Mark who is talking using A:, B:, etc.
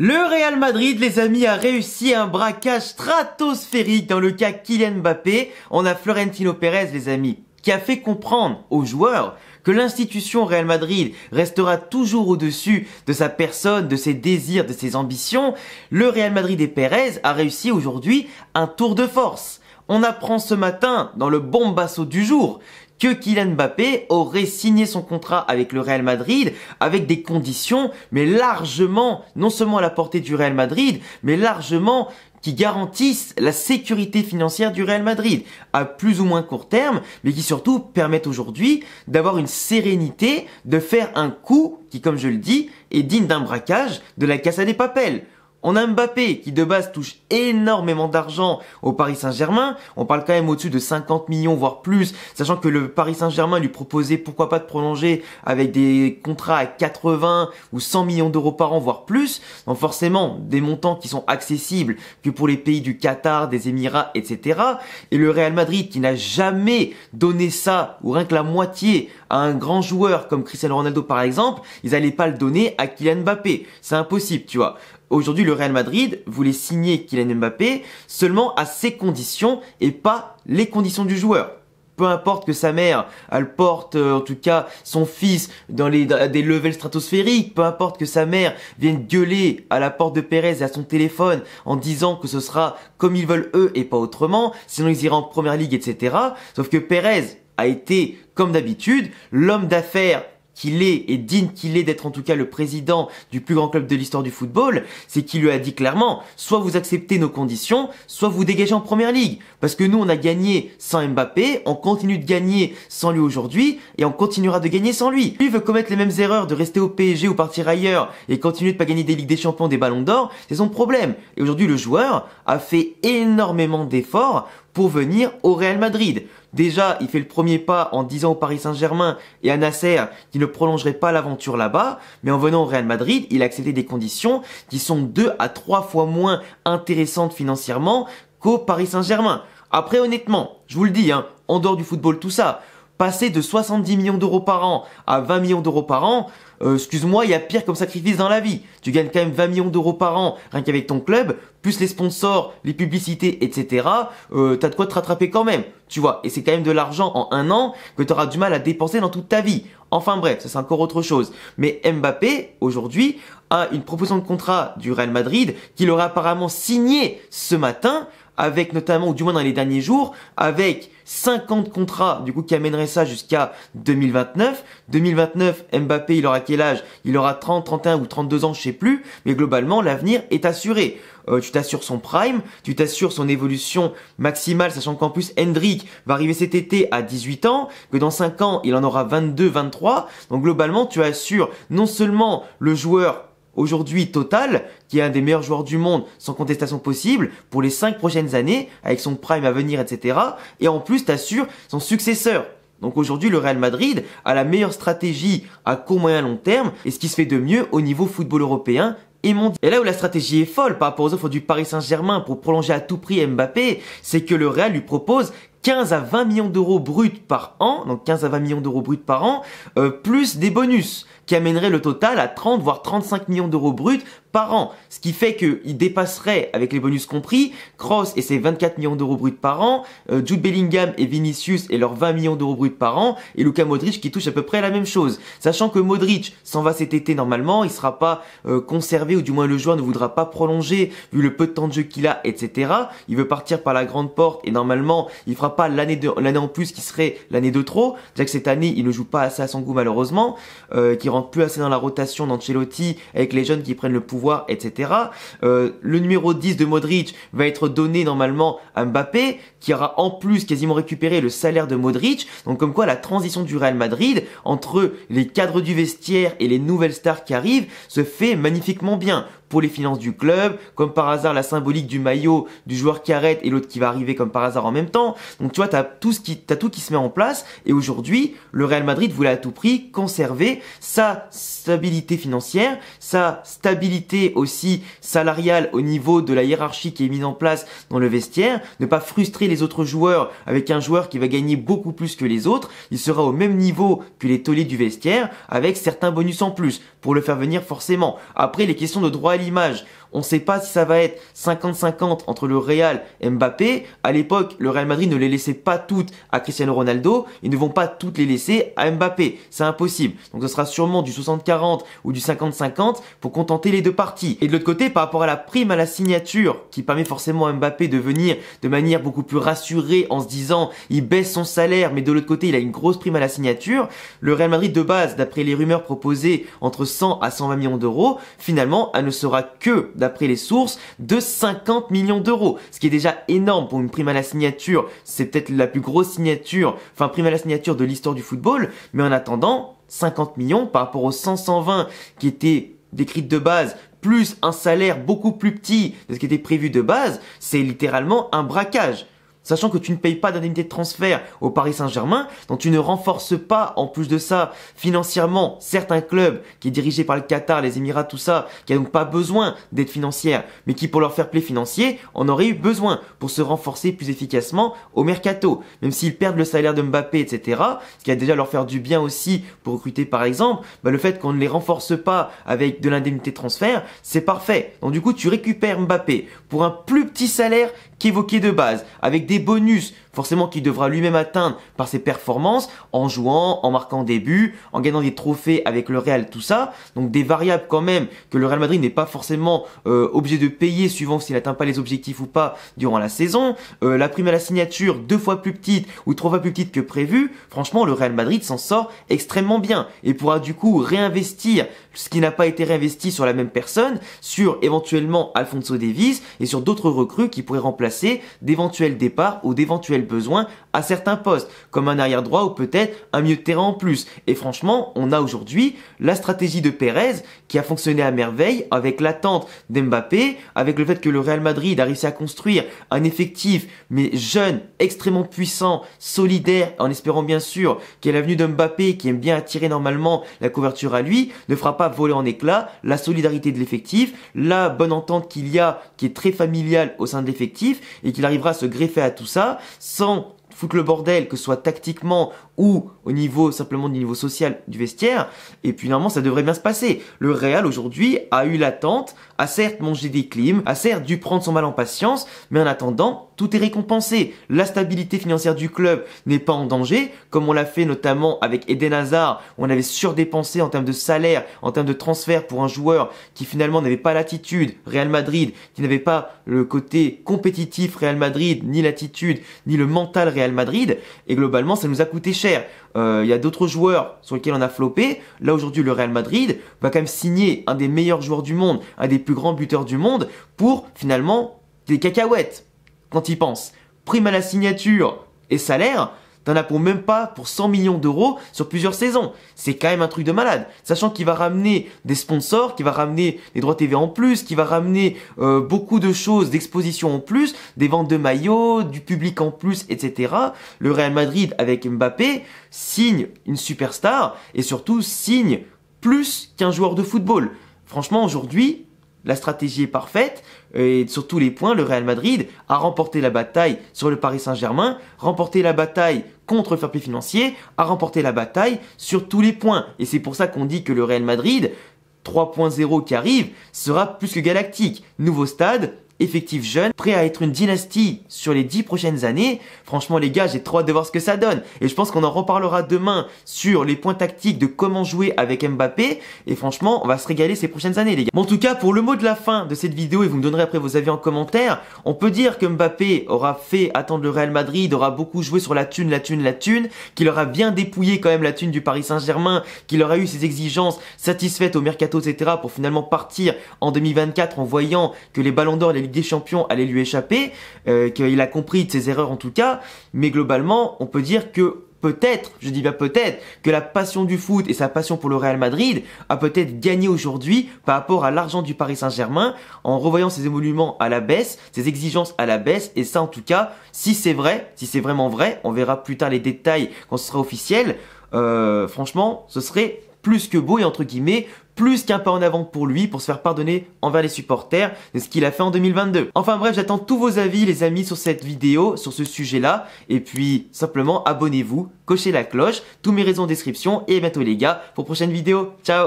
A: Le Real Madrid, les amis, a réussi un braquage stratosphérique dans le cas Kylian Mbappé. On a Florentino Pérez, les amis, qui a fait comprendre aux joueurs que l'institution Real Madrid restera toujours au-dessus de sa personne, de ses désirs, de ses ambitions. Le Real Madrid et Pérez a réussi aujourd'hui un tour de force. On apprend ce matin, dans le bombasso du jour, que Kylian Mbappé aurait signé son contrat avec le Real Madrid avec des conditions, mais largement, non seulement à la portée du Real Madrid, mais largement qui garantissent la sécurité financière du Real Madrid à plus ou moins court terme, mais qui surtout permettent aujourd'hui d'avoir une sérénité, de faire un coup qui, comme je le dis, est digne d'un braquage de la Casa de Papel. On a Mbappé qui de base touche énormément d'argent au Paris Saint-Germain. On parle quand même au-dessus de 50 millions voire plus, sachant que le Paris Saint-Germain lui proposait pourquoi pas de prolonger avec des contrats à 80 ou 100 millions d'euros par an voire plus. Donc forcément des montants qui sont accessibles que pour les pays du Qatar, des Émirats, etc. Et le Real Madrid qui n'a jamais donné ça ou rien que la moitié à un grand joueur comme Cristiano Ronaldo par exemple, ils n'allaient pas le donner à Kylian Mbappé. C'est impossible, tu vois. Aujourd'hui, le Real Madrid voulait signer Kylian Mbappé seulement à ses conditions et pas les conditions du joueur. Peu importe que sa mère, elle porte en tout cas son fils dans des levels stratosphériques, peu importe que sa mère vienne gueuler à la porte de Pérez et à son téléphone en disant que ce sera comme ils veulent eux et pas autrement, sinon ils iraient en première ligue, etc. Sauf que Pérez a été, comme d'habitude, l'homme d'affaires qu'il est et digne qu'il est d'être en tout cas le président du plus grand club de l'histoire du football, c'est qu'il lui a dit clairement, soit vous acceptez nos conditions, soit vous dégagez en première ligue. Parce que nous, on a gagné sans Mbappé, on continue de gagner sans lui aujourd'hui, et on continuera de gagner sans lui. Lui veut commettre les mêmes erreurs de rester au PSG ou partir ailleurs, et continuer de pas gagner des Ligues des Champions, des Ballons d'Or, c'est son problème. Et aujourd'hui, le joueur a fait énormément d'efforts pour venir au Real Madrid. Déjà, il fait le premier pas en disant au Paris Saint-Germain et à Nasser qu'il ne prolongerait pas l'aventure là-bas, mais en venant au Real Madrid, il a accepté des conditions qui sont 2 à 3 fois moins intéressantes financièrement qu'au Paris Saint-Germain. Après, honnêtement, je vous le dis, en dehors du football, tout ça, passer de 70 millions d'euros par an à 20 millions d'euros par an, excuse-moi, il y a pire comme sacrifice dans la vie. Tu gagnes quand même 20 millions d'euros par an, rien qu'avec ton club, plus les sponsors, les publicités, etc. T'as de quoi te rattraper quand même, tu vois. Et c'est quand même de l'argent en un an que tu auras du mal à dépenser dans toute ta vie. Enfin bref, ça c'est encore autre chose. Mais Mbappé, aujourd'hui, a une proposition de contrat du Real Madrid qu'il aurait apparemment signé ce matin, avec notamment, ou du moins dans les derniers jours, avec 50 contrats, du coup, qui amènerait ça jusqu'à 2029. 2029, Mbappé, il aura quel âge? Il aura 30, 31 ou 32 ans, je sais plus. Mais globalement, l'avenir est assuré. Tu t'assures son prime, tu t'assures son évolution maximale, sachant qu'en plus, Endrick va arriver cet été à 18 ans, que dans 5 ans, il en aura 22, 23. Donc globalement, tu assures non seulement le joueur aujourd'hui total, qui est un des meilleurs joueurs du monde sans contestation possible pour les 5 prochaines années, avec son prime à venir, etc. Et en plus, t'assures son successeur. Donc aujourd'hui, le Real Madrid a la meilleure stratégie à court, moyen, long terme et ce qui se fait de mieux au niveau football européen et mondial. Et là où la stratégie est folle par rapport aux offres du Paris Saint-Germain pour prolonger à tout prix Mbappé, c'est que le Real lui propose 15 à 20 millions d'euros bruts par an, donc 15 à 20 millions d'euros bruts par an, plus des bonus, qui amènerait le total à 30 voire 35 millions d'euros bruts par an. Ce qui fait qu'il dépasserait, avec les bonus compris, Kroos et ses 24 millions d'euros bruts par an, Jude Bellingham et Vinicius et leurs 20 millions d'euros bruts par an, et Luka Modric qui touche à peu près la même chose. Sachant que Modric s'en va cet été normalement, il sera pas conservé, ou du moins le joueur ne voudra pas prolonger, vu le peu de temps de jeu qu'il a, etc. Il veut partir par la grande porte, et normalement, il fera pas l'année en plus qui serait l'année de trop. Déjà que cette année, il ne joue pas assez à son goût malheureusement, qui rentre plus assez dans la rotation d'Ancelotti avec les jeunes qui prennent le pouvoir, etc. Le numéro 10 de Modric va être donné normalement à Mbappé, qui aura en plus quasiment récupéré le salaire de Modric. Donc comme quoi la transition du Real Madrid entre les cadres du vestiaire et les nouvelles stars qui arrivent se fait magnifiquement bien. Pour les finances du club, comme par hasard la symbolique du maillot du joueur qui arrête et l'autre qui va arriver comme par hasard en même temps. Donc tu vois, t'as tout qui se met en place, et aujourd'hui, le Real Madrid voulait à tout prix conserver sa stabilité financière, sa stabilité aussi salariale au niveau de la hiérarchie qui est mise en place dans le vestiaire, ne pas frustrer les autres joueurs avec un joueur qui va gagner beaucoup plus que les autres. Il sera au même niveau que les tauliers du vestiaire avec certains bonus en plus. pour le faire venir forcément. Après, les questions de droit à l'image, on ne sait pas si ça va être 50-50 entre le Real et Mbappé. À l'époque, le Real Madrid ne les laissait pas toutes à Cristiano Ronaldo. Ils ne vont pas toutes les laisser à Mbappé. C'est impossible. Donc ce sera sûrement du 60-40 ou du 50-50 pour contenter les deux parties. Et de l'autre côté, par rapport à la prime à la signature, qui permet forcément à Mbappé de venir de manière beaucoup plus rassurée en se disant il baisse son salaire, mais de l'autre côté, il a une grosse prime à la signature. Le Real Madrid de base, d'après les rumeurs proposées, entre 100 à 120 millions d'euros, finalement, elle ne sera que, d'après les sources, de 50 millions d'euros. Ce qui est déjà énorme pour une prime à la signature. C'est peut-être la plus grosse signature, enfin prime à la signature de l'histoire du football. Mais en attendant, 50 millions par rapport aux 100-120 qui étaient décrites de base, plus un salaire beaucoup plus petit de ce qui était prévu de base, c'est littéralement un braquage. Sachant que tu ne payes pas d'indemnité de transfert au Paris Saint-Germain, donc tu ne renforces pas, en plus de ça, financièrement, certains clubs qui est dirigé par le Qatar, les Émirats, tout ça, qui a donc pas besoin d'aide financière, mais qui pour leur fair play financier, en aurait eu besoin pour se renforcer plus efficacement au mercato. Même s'ils perdent le salaire de Mbappé, etc., ce qui va déjà leur faire du bien aussi pour recruter par exemple, le fait qu'on ne les renforce pas avec de l'indemnité de transfert, c'est parfait. Donc du coup, tu récupères Mbappé pour un plus petit salaire qu'évoqué de base, avec des bonus forcément qu'il devra lui-même atteindre par ses performances, en jouant, en marquant des buts, en gagnant des trophées avec le Real, tout ça. Donc des variables quand même que le Real Madrid n'est pas forcément obligé de payer suivant s'il n'atteint pas les objectifs ou pas durant la saison. La prime à la signature 2 fois plus petite ou 3 fois plus petite que prévu. Franchement, le Real Madrid s'en sort extrêmement bien et pourra du coup réinvestir ce qui n'a pas été réinvesti sur la même personne, sur éventuellement Alphonso Davies et sur d'autres recrues qui pourraient remplacer d'éventuels départs ou d'éventuels besoins à certains postes, comme un arrière droit ou peut-être un milieu de terrain en plus. Et franchement, on a aujourd'hui la stratégie de Pérez qui a fonctionné à merveille avec l'attente d'Mbappé, avec le fait que le Real Madrid a réussi à construire un effectif, mais jeune, extrêmement puissant, solidaire, en espérant bien sûr que l'avenue d'Mbappé, qui aime bien attirer normalement la couverture à lui, ne fera pas voler en éclats la solidarité de l'effectif, la bonne entente qu'il y a, qui est très familiale au sein de l'effectif, et qu'il arrivera à se greffer à tout ça, sans foutre le bordel, que ce soit tactiquement ou au niveau simplement du niveau social du vestiaire. Et puis normalement ça devrait bien se passer. Le Real aujourd'hui a eu l'attente, a certes mangé des clims, a certes dû prendre son mal en patience, mais en attendant tout est récompensé. La stabilité financière du club n'est pas en danger, comme on l'a fait notamment avec Eden Hazard, où on avait surdépensé en termes de salaire, en termes de transfert pour un joueur qui finalement n'avait pas l'attitude Real Madrid, qui n'avait pas le côté compétitif Real Madrid, ni l'attitude, ni le mental Real Madrid, et globalement ça nous a coûté cher. Il y a d'autres joueurs sur lesquels on a floppé. Là aujourd'hui le Real Madrid va quand même signer un des meilleurs joueurs du monde, un des plus grands buteurs du monde, pour finalement des cacahuètes. Quand il pense, prime à la signature et salaire, t'en as pour même pas pour 100 millions d'euros sur plusieurs saisons. C'est quand même un truc de malade. Sachant qu'il va ramener des sponsors, qu'il va ramener des droits TV en plus, qu'il va ramener beaucoup de choses, d'exposition en plus, des ventes de maillots, du public en plus, etc. Le Real Madrid avec Mbappé signe une superstar et surtout signe plus qu'un joueur de football. Franchement, aujourd'hui, la stratégie est parfaite et sur tous les points, le Real Madrid a remporté la bataille sur le Paris Saint-Germain, remporté la bataille contre le fair play financier, a remporté la bataille sur tous les points. Et c'est pour ça qu'on dit que le Real Madrid 3.0 qui arrive sera plus que galactique. Nouveau stade, effectif jeune, prêt à être une dynastie sur les 10 prochaines années. Franchement les gars, j'ai trop hâte de voir ce que ça donne. Et je pense qu'on en reparlera demain sur les points tactiques de comment jouer avec Mbappé. Et franchement, on va se régaler ces prochaines années les gars. Bon, en tout cas, pour le mot de la fin de cette vidéo, et vous me donnerez après vos avis en commentaire, on peut dire que Mbappé aura fait attendre le Real Madrid, aura beaucoup joué sur la thune, qu'il aura bien dépouillé quand même la thune du Paris Saint-Germain, qu'il aura eu ses exigences satisfaites au mercato, etc. pour finalement partir en 2024 en voyant que les ballons d'or, les Ligue des Champions allait lui échapper, qu'il a compris de ses erreurs en tout cas, mais globalement on peut dire que peut-être, je dis bien peut-être, que la passion du foot et sa passion pour le Real Madrid a peut-être gagné aujourd'hui par rapport à l'argent du Paris Saint-Germain en revoyant ses émoluments à la baisse, ses exigences à la baisse, et ça en tout cas, si c'est vrai, si c'est vraiment vrai, on verra plus tard les détails quand ce sera officiel, franchement ce serait plus que beau et entre guillemets plus qu'un pas en avant pour lui, pour se faire pardonner envers les supporters de ce qu'il a fait en 2022. Enfin bref, j'attends tous vos avis les amis sur cette vidéo, sur ce sujet-là. Et puis simplement abonnez-vous, cochez la cloche, tous mes réseaux en description et à bientôt les gars pour prochaine vidéo. Ciao!